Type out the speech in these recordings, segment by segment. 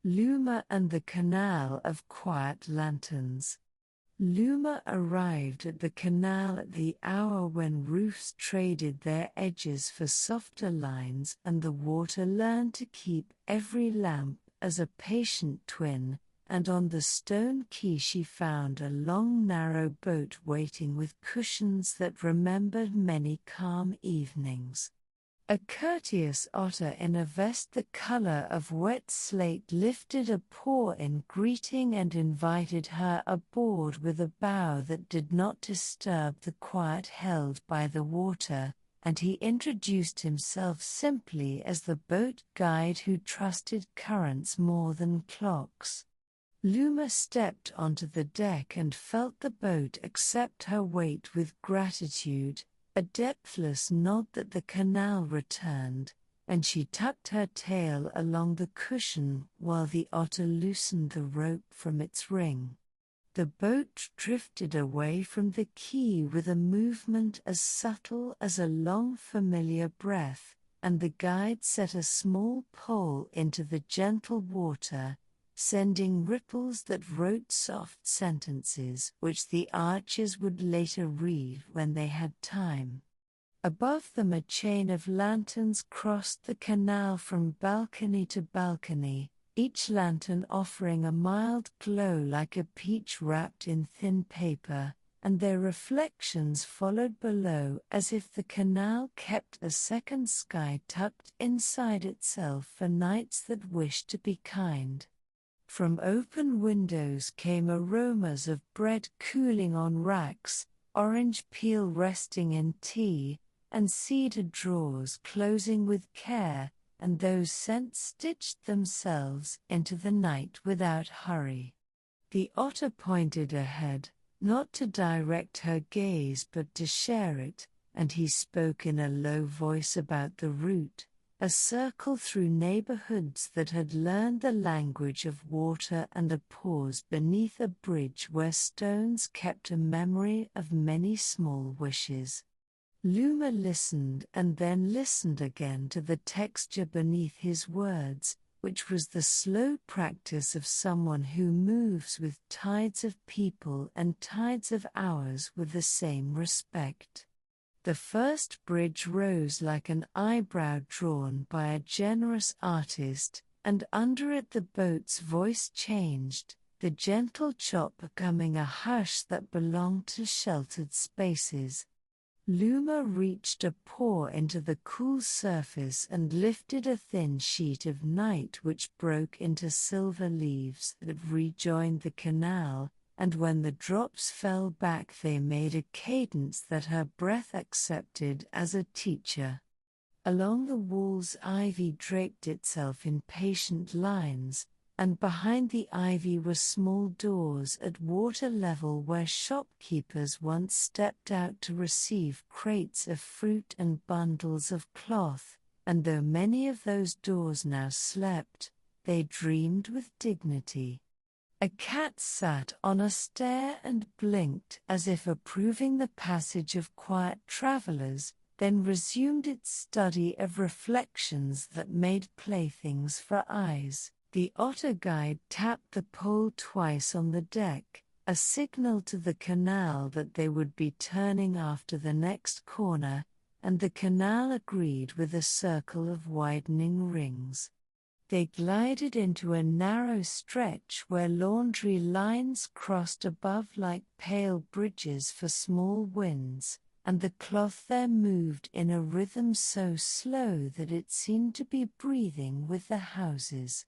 Luma and the Canal of Quiet Lanterns. Luma arrived at the canal at the hour when roofs traded their edges for softer lines and the water learned to keep every lamp as a patient twin, and on the stone quay she found a long narrow boat waiting with cushions that remembered many calm evenings. A courteous otter in a vest the color of wet slate lifted a paw in greeting and invited her aboard with a bow that did not disturb the quiet held by the water, and he introduced himself simply as the boat guide who trusted currents more than clocks. Luma stepped onto the deck and felt the boat accept her weight with gratitude, a depthless nod that the canal returned, and she tucked her tail along the cushion while the otter loosened the rope from its ring. The boat drifted away from the quay with a movement as subtle as a long familiar breath, and the guide set a small pole into the gentle water, sending ripples that wrote soft sentences which the archers would later read when they had time. Above them a chain of lanterns crossed the canal from balcony to balcony, each lantern offering a mild glow like a peach wrapped in thin paper, and their reflections followed below as if the canal kept a second sky tucked inside itself for nights that wished to be kind. From open windows came aromas of bread cooling on racks, orange peel resting in tea, and cedar drawers closing with care, and those scents stitched themselves into the night without hurry. The otter pointed ahead, not to direct her gaze but to share it, and he spoke in a low voice about the route, a circle through neighborhoods that had learned the language of water, and a pause beneath a bridge where stones kept a memory of many small wishes. Luma listened and then listened again to the texture beneath his words, which was the slow practice of someone who moves with tides of people and tides of hours with the same respect. The first bridge rose like an eyebrow drawn by a generous artist, and under it the boat's voice changed, the gentle chop becoming a hush that belonged to sheltered spaces. Luma reached a paw into the cool surface and lifted a thin sheet of night which broke into silver leaves that rejoined the canal, and when the drops fell back they made a cadence that her breath accepted as a teacher. Along the walls ivy draped itself in patient lines, and behind the ivy were small doors at water level where shopkeepers once stepped out to receive crates of fruit and bundles of cloth, and though many of those doors now slept, they dreamed with dignity. A cat sat on a stair and blinked as if approving the passage of quiet travelers, then resumed its study of reflections that made playthings for eyes. The otter guide tapped the pole twice on the deck, a signal to the canal that they would be turning after the next corner, and the canal agreed with a circle of widening rings. They glided into a narrow stretch where laundry lines crossed above like pale bridges for small winds, and the cloth there moved in a rhythm so slow that it seemed to be breathing with the houses.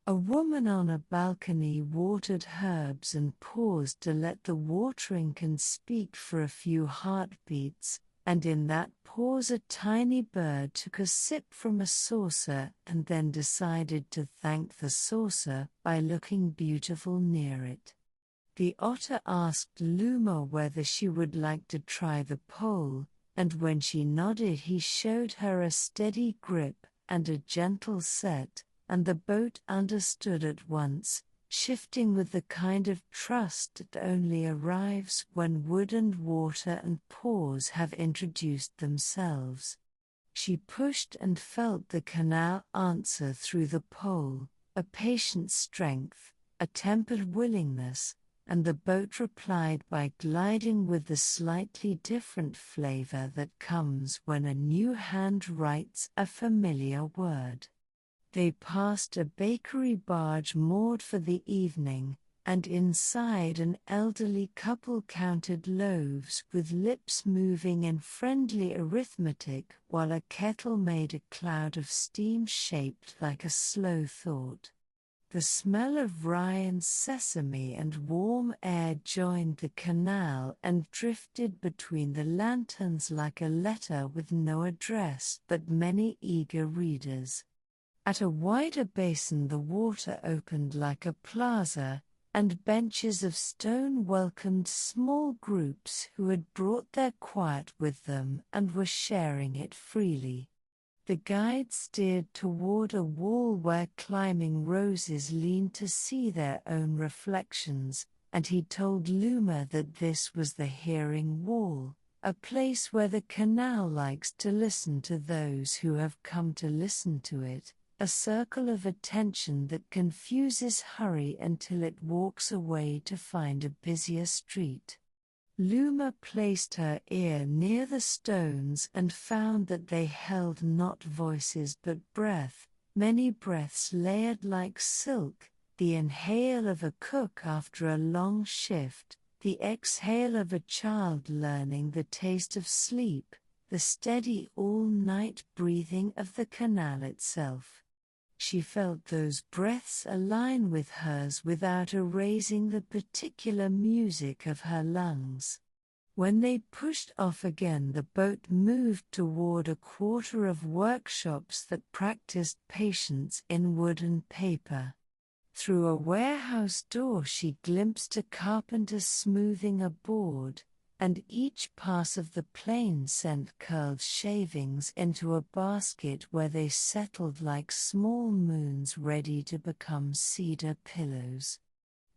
A woman on a balcony watered herbs and paused to let the watering can speak for a few heartbeats, and in that pause a tiny bird took a sip from a saucer and then decided to thank the saucer by looking beautiful near it. The otter asked Luma whether she would like to try the pole, and when she nodded he showed her a steady grip and a gentle set, and the boat understood at once, shifting with the kind of trust that only arrives when wood and water and paws have introduced themselves. She pushed and felt the canal answer through the pole, a patient strength, a tempered willingness, and the boat replied by gliding with the slightly different flavor that comes when a new hand writes a familiar word. They passed a bakery barge moored for the evening, and inside an elderly couple counted loaves with lips moving in friendly arithmetic while a kettle made a cloud of steam shaped like a slow thought. The smell of rye and sesame and warm air joined the canal and drifted between the lanterns like a letter with no address but many eager readers. At a wider basin the water opened like a plaza, and benches of stone welcomed small groups who had brought their quiet with them and were sharing it freely. The guide steered toward a wall where climbing roses leaned to see their own reflections, and he told Luma that this was the hearing wall, a place where the canal likes to listen to those who have come to listen to it, a circle of attention that confuses hurry until it walks away to find a busier street. Luma placed her ear near the stones and found that they held not voices but breath, many breaths layered like silk, the inhale of a cook after a long shift, the exhale of a child learning the taste of sleep, the steady all-night breathing of the canal itself. She felt those breaths align with hers without erasing the particular music of her lungs. When they pushed off again, the boat moved toward a quarter of workshops that practiced patience in wood and paper. Through a warehouse door she glimpsed a carpenter smoothing a board, and each pass of the plane sent curled shavings into a basket where they settled like small moons ready to become cedar pillows.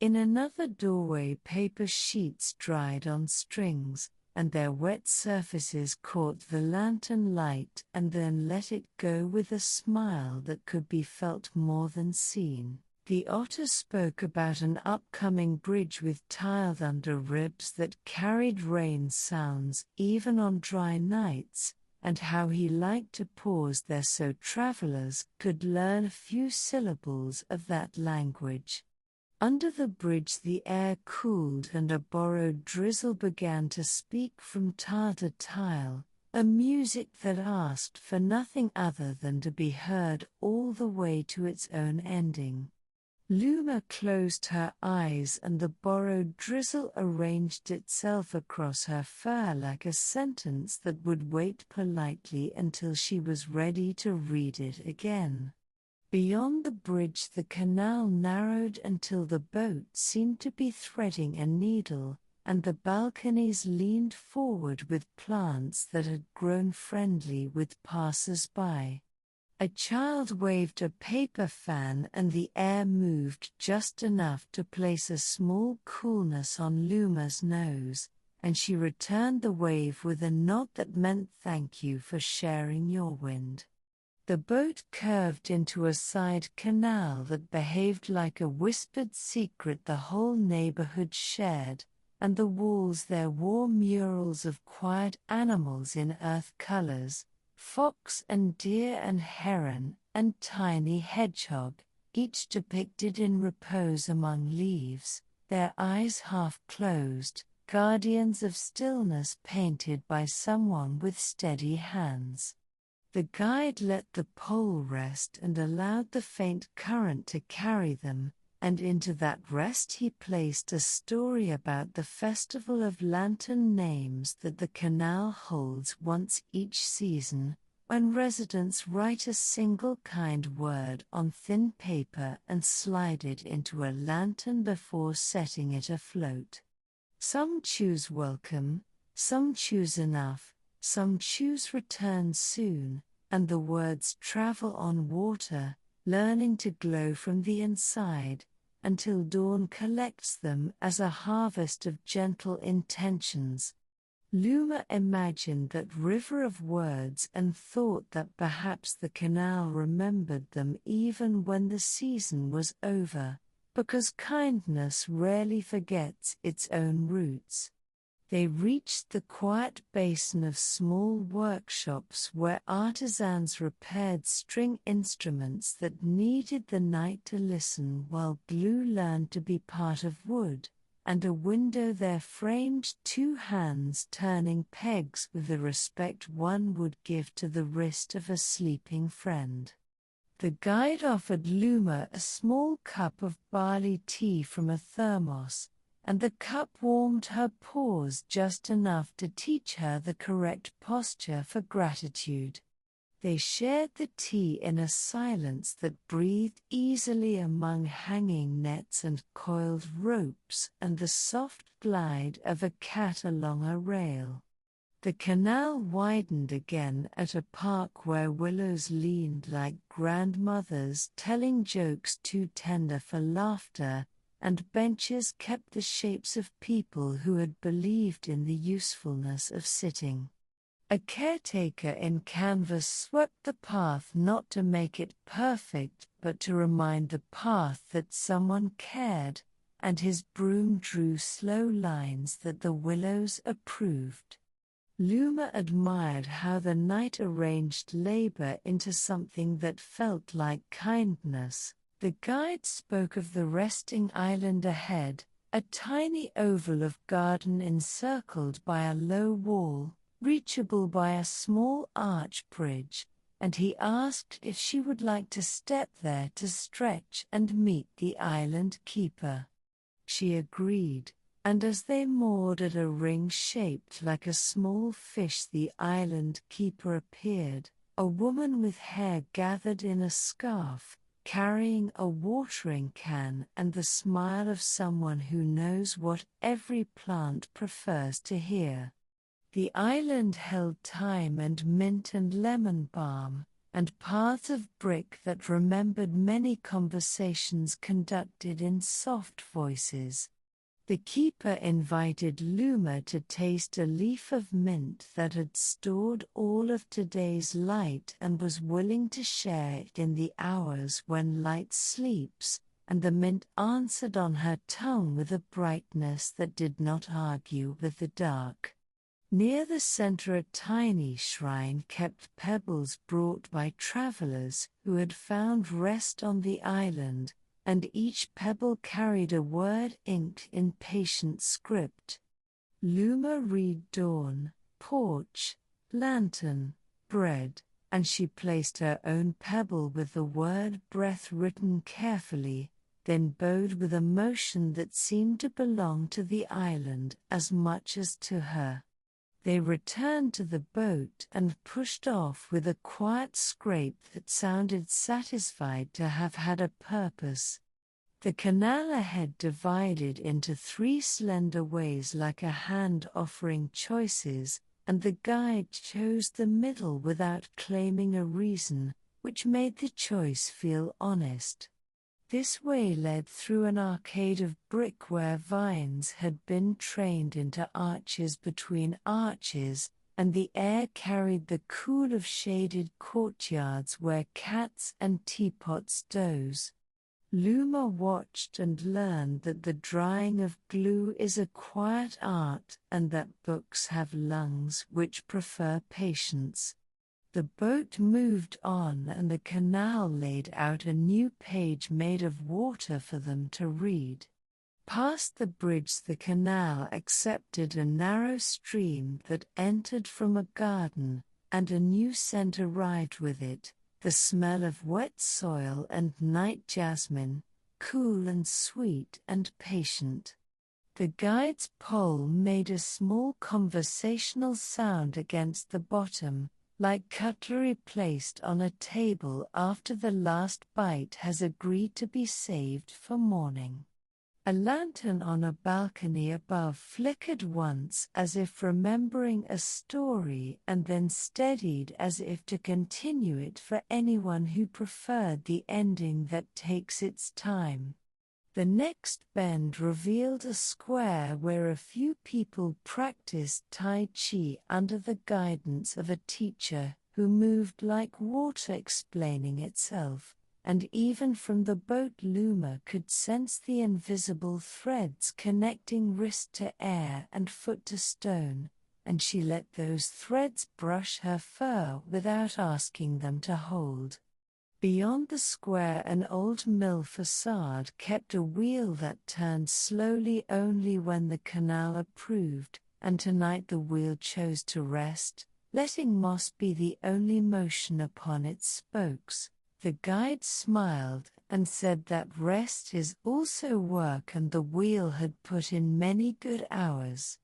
In another doorway paper sheets dried on strings, and their wet surfaces caught the lantern light and then let it go with a smile that could be felt more than seen. The otter spoke about an upcoming bridge with tiled under ribs that carried rain sounds even on dry nights, and how he liked to pause there so travelers could learn a few syllables of that language. Under the bridge the air cooled and a borrowed drizzle began to speak from tile to tile, a music that asked for nothing other than to be heard all the way to its own ending. Luma closed her eyes and the borrowed drizzle arranged itself across her fur like a sentence that would wait politely until she was ready to read it again. Beyond the bridge the canal narrowed until the boat seemed to be threading a needle, and the balconies leaned forward with plants that had grown friendly with passers-by. A child waved a paper fan and the air moved just enough to place a small coolness on Luma's nose, and she returned the wave with a nod that meant thank you for sharing your wind. The boat curved into a side canal that behaved like a whispered secret the whole neighborhood shared, and the walls there wore murals of quiet animals in earth colors, fox and deer and heron and tiny hedgehog, each depicted in repose among leaves, their eyes half closed, guardians of stillness painted by someone with steady hands. The guide let the pole rest and allowed the faint current to carry them, and into that rest he placed a story about the festival of lantern names that the canal holds once each season, when residents write a single kind word on thin paper and slide it into a lantern before setting it afloat. Some choose welcome, some choose enough, some choose return soon, and the words travel on water, learning to glow from the inside, until dawn collects them as a harvest of gentle intentions. Luma imagined that river of words and thought that perhaps the canal remembered them even when the season was over, because kindness rarely forgets its own roots. They reached the quiet basin of small workshops where artisans repaired string instruments that needed the night to listen while glue learned to be part of wood, and a window there framed two hands turning pegs with the respect one would give to the wrist of a sleeping friend. The guide offered Luma a small cup of barley tea from a thermos, and the cup warmed her paws just enough to teach her the correct posture for gratitude. They shared the tea in a silence that breathed easily among hanging nets and coiled ropes and the soft glide of a cat along a rail. The canal widened again at a park where willows leaned like grandmothers telling jokes too tender for laughter, and benches kept the shapes of people who had believed in the usefulness of sitting. A caretaker in canvas swept the path not to make it perfect but to remind the path that someone cared, and his broom drew slow lines that the willows approved. Luma admired how the night arranged labor into something that felt like kindness. The guide spoke of the resting island ahead, a tiny oval of garden encircled by a low wall, reachable by a small arch bridge, and he asked if she would like to step there to stretch and meet the island keeper. She agreed, and as they moored at a ring shaped like a small fish the island keeper appeared, a woman with hair gathered in a scarf, carrying a watering can and the smile of someone who knows what every plant prefers to hear. The island held thyme and mint and lemon balm, and paths of brick that remembered many conversations conducted in soft voices. The keeper invited Luma to taste a leaf of mint that had stored all of today's light and was willing to share it in the hours when light sleeps, and the mint answered on her tongue with a brightness that did not argue with the dark. Near the center a tiny shrine kept pebbles brought by travelers who had found rest on the island, and each pebble carried a word inked in patient script. Luma read dawn, porch, lantern, bread, and she placed her own pebble with the word breath written carefully, then bowed with a motion that seemed to belong to the island as much as to her. They returned to the boat and pushed off with a quiet scrape that sounded satisfied to have had a purpose. The canal ahead divided into three slender ways like a hand offering choices, and the guide chose the middle without claiming a reason, which made the choice feel honest. This way led through an arcade of brick where vines had been trained into arches between arches, and the air carried the cool of shaded courtyards where cats and teapots doze. Luma watched and learned that the drying of glue is a quiet art and that books have lungs which prefer patience. The boat moved on and the canal laid out a new page made of water for them to read. Past the bridge the canal accepted a narrow stream that entered from a garden, and a new scent arrived with it, the smell of wet soil and night jasmine, cool and sweet and patient. The guide's pole made a small conversational sound against the bottom, like cutlery placed on a table after the last bite has agreed to be saved for morning. A lantern on a balcony above flickered once as if remembering a story and then steadied as if to continue it for anyone who preferred the ending that takes its time. The next bend revealed a square where a few people practiced Tai Chi under the guidance of a teacher who moved like water explaining itself, and even from the boat Luma could sense the invisible threads connecting wrist to air and foot to stone, and she let those threads brush her fur without asking them to hold. Beyond the square, an old mill facade kept a wheel that turned slowly only when the canal approved, and tonight the wheel chose to rest, letting moss be the only motion upon its spokes. The guide smiled and said that rest is also work, and the wheel had put in many good hours.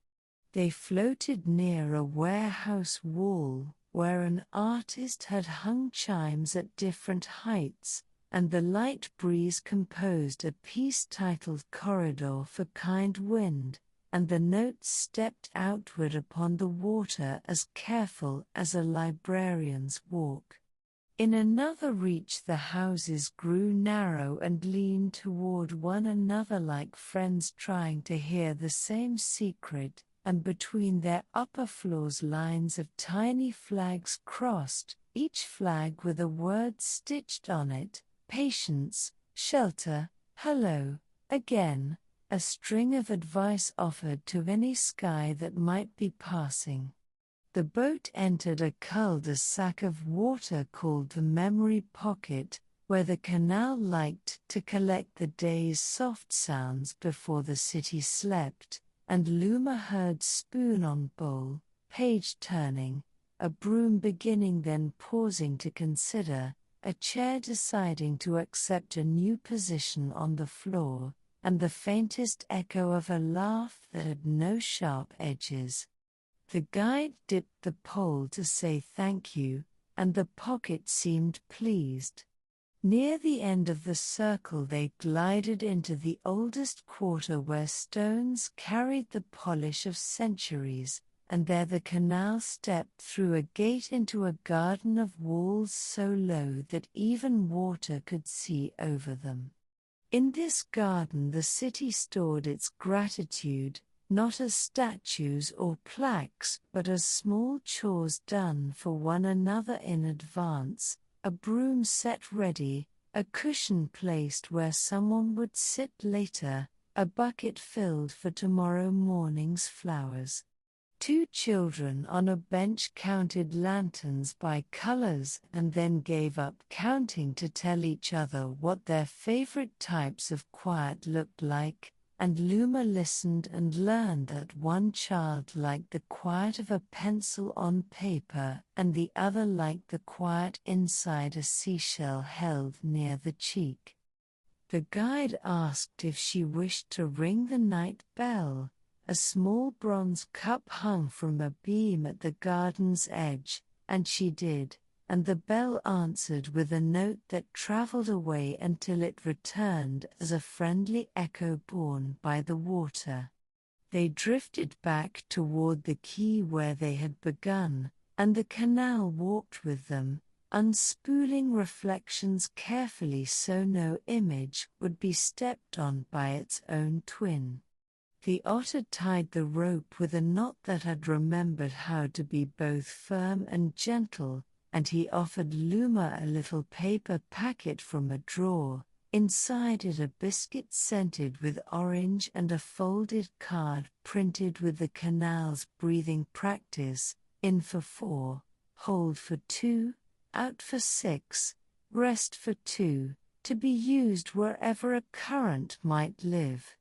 They floated near a warehouse wall, where an artist had hung chimes at different heights, and the light breeze composed a piece titled Corridor for Kind Wind, and the notes stepped outward upon the water as careful as a librarian's walk. In another reach the houses grew narrow and leaned toward one another like friends trying to hear the same secret, and between their upper floors lines of tiny flags crossed, each flag with a word stitched on it: patience, shelter, hello, again, a string of advice offered to any sky that might be passing. The boat entered a cul-de-sac of water called the Memory Pocket, where the canal liked to collect the day's soft sounds before the city slept, and Luma heard spoon on bowl, page turning, a broom beginning then pausing to consider, a chair deciding to accept a new position on the floor, and the faintest echo of a laugh that had no sharp edges. The guide dipped the pole to say thank you, and the pocket seemed pleased. Near the end of the circle they glided into the oldest quarter where stones carried the polish of centuries, and there the canal stepped through a gate into a garden of walls so low that even water could see over them. In this garden the city stored its gratitude, not as statues or plaques but as small chores done for one another in advance, a broom set ready, a cushion placed where someone would sit later, a bucket filled for tomorrow morning's flowers. Two children on a bench counted lanterns by colors and then gave up counting to tell each other what their favorite types of quiet looked like, and Luma listened and learned that one child liked the quiet of a pencil on paper and the other liked the quiet inside a seashell held near the cheek. The guide asked if she wished to ring the night bell. A small bronze cup hung from a beam at the garden's edge, and she did, and the bell answered with a note that traveled away until it returned as a friendly echo borne by the water. They drifted back toward the quay where they had begun, and the canal walked with them, unspooling reflections carefully so no image would be stepped on by its own twin. The otter tied the rope with a knot that had remembered how to be both firm and gentle, and he offered Luma a little paper packet from a drawer, inside it a biscuit scented with orange and a folded card printed with the canal's breathing practice: in for 4, hold for 2, out for 6, rest for 2, to be used wherever a current might live.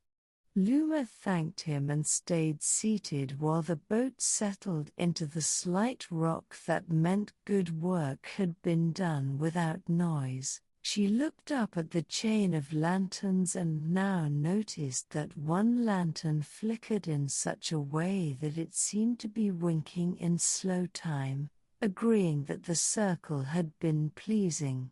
Luma thanked him and stayed seated while the boat settled into the slight rock that meant good work had been done without noise. She looked up at the chain of lanterns and now noticed that one lantern flickered in such a way that it seemed to be winking in slow time, agreeing that the circle had been pleasing.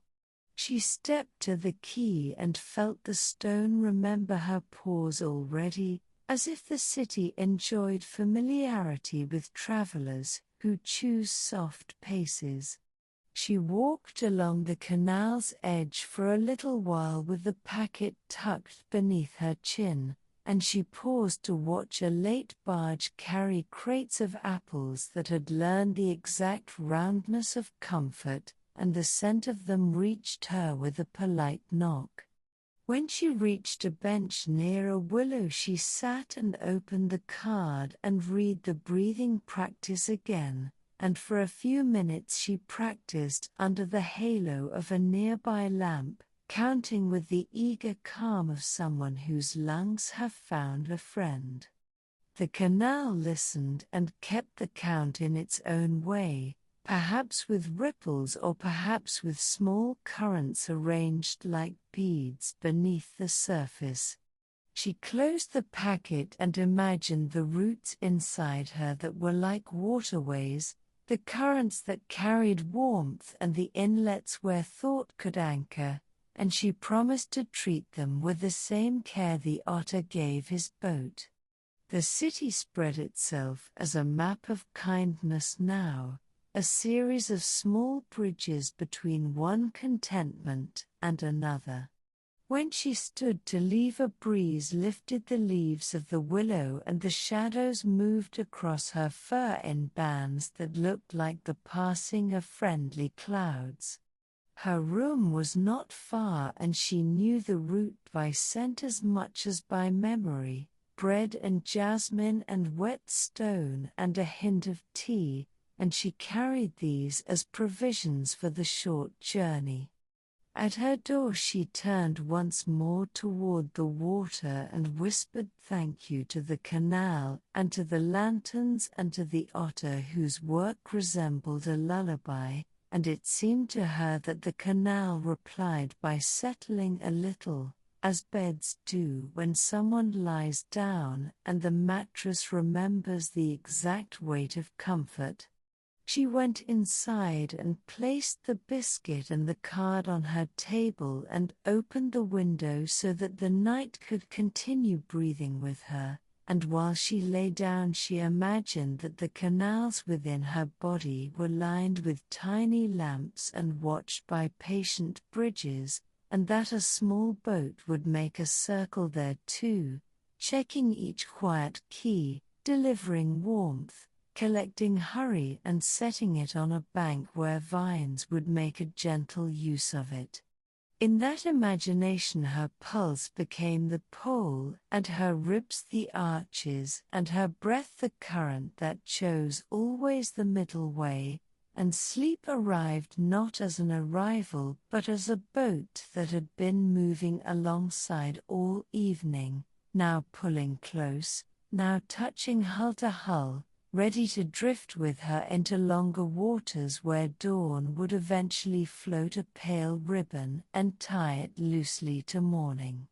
She stepped to the quay and felt the stone remember her pause already, as if the city enjoyed familiarity with travelers who choose soft paces. She walked along the canal's edge for a little while with the packet tucked beneath her chin, and she paused to watch a late barge carry crates of apples that had learned the exact roundness of comfort, and the scent of them reached her with a polite knock. When she reached a bench near a willow, she sat and opened the card and read the breathing practice again, and for a few minutes she practiced under the halo of a nearby lamp, counting with the eager calm of someone whose lungs have found a friend. The canal listened and kept the count in its own way, perhaps with ripples or perhaps with small currents arranged like beads beneath the surface. She closed the packet and imagined the roots inside her that were like waterways, the currents that carried warmth and the inlets where thought could anchor, and she promised to treat them with the same care the otter gave his boat. The city spread itself as a map of kindness now, a series of small bridges between one contentment and another. When she stood to leave, a breeze lifted the leaves of the willow and the shadows moved across her fur in bands that looked like the passing of friendly clouds. Her room was not far and she knew the route by scent as much as by memory: bread and jasmine and wet stone and a hint of tea, and she carried these as provisions for the short journey. At her door she turned once more toward the water and whispered thank you to the canal and to the lanterns and to the otter whose work resembled a lullaby, and it seemed to her that the canal replied by settling a little, as beds do when someone lies down and the mattress remembers the exact weight of comfort. She went inside and placed the biscuit and the card on her table and opened the window so that the night could continue breathing with her, and while she lay down she imagined that the canals within her body were lined with tiny lamps and watched by patient bridges, and that a small boat would make a circle there too, checking each quiet key, delivering warmth, collecting hurry and setting it on a bank where vines would make a gentle use of it. In that imagination her pulse became the pole, and her ribs the arches, and her breath the current that chose always the middle way, and sleep arrived not as an arrival but as a boat that had been moving alongside all evening, now pulling close, now touching hull to hull, ready to drift with her into longer waters where dawn would eventually float a pale ribbon and tie it loosely to morning.